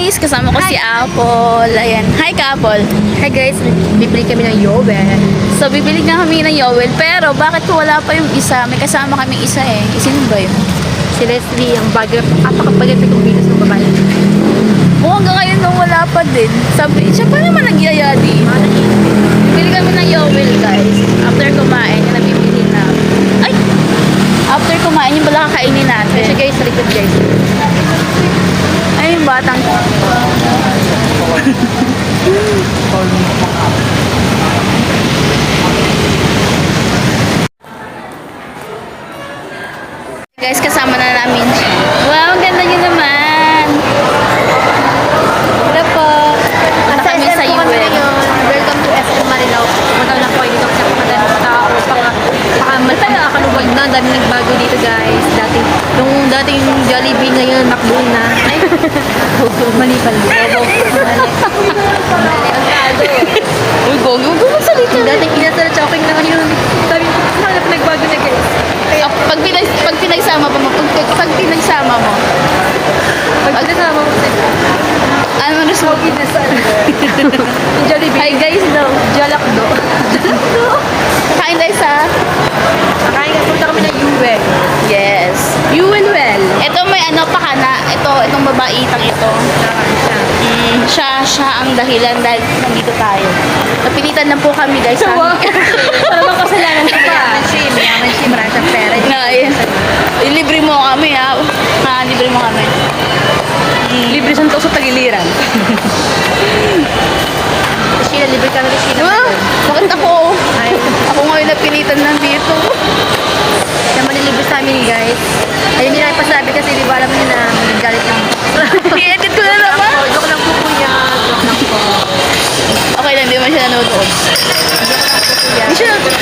guys, kasama ko si Apple. Ayan. Hi ka, Apple. Hi guys, bibili kami ng Yowel. So, bibili na kami ng Yowel. Pero, bakit wala pa yung isa? May kasama kami isa eh. Sino ba yun? Si Leslie, ang bagay, apakabagat na kumilos ng babae. Oo, hanggang ngayon nung wala pa din. Sabi, siya pa naman nagyayadi. Bibili kami ng Yowel, guys. After kumain, yung nabibili na. Ay! After kumain, yung pala kakainin natin. Kasi guys, likod guys. Ay, yung batang. Guys, kasama na namin siya. Wow, ang ganda niyo naman. Hello po. Punta kami sa UN. Welcome to SM Marilao. Punta lang po kayo dito kasi pagkadaan ng tao. Nakakalubag na. Dami nagbago dito guys. Nung dating Jollibee ngayon, McDo na. Ay, mali pala. Uy, gogi. Huwag mo magsalita. Dating inasal choking na ngayon. Dami nagbago na guys. Pag pinagsama mo, pag pinagsama mo, Pag nasama mo sa ano result? Jollibee. Hi guys, no. Jalakdo. Kain tayo sa Nakain ka, punta kami ng Yowel. yes. Well. Ito may ano pa kana. Itong babaitang ito. Siya ang dahilan dahil nandito tayo. Napilitan na po kami guys. Para bang kasalanan ko pa. Mayaman siya, marami siyang pera. Libre mo kami ha. Libre mo kami. Libre siyang sa tagiliran. Sheila, libre ka na rin Sheila. Bakit ako? Ay, Ako ngayon napilitan nandito. siya manilibre sa amin guys. Ayun din ay pasabi kasi di ba alam niyo na galit yung... I-edit ko na naman. Joke lang po kuya. Joke lang po. Okay lang, hindi man siya nanonood. Joke lang po kuya. Hindi siya nanonood.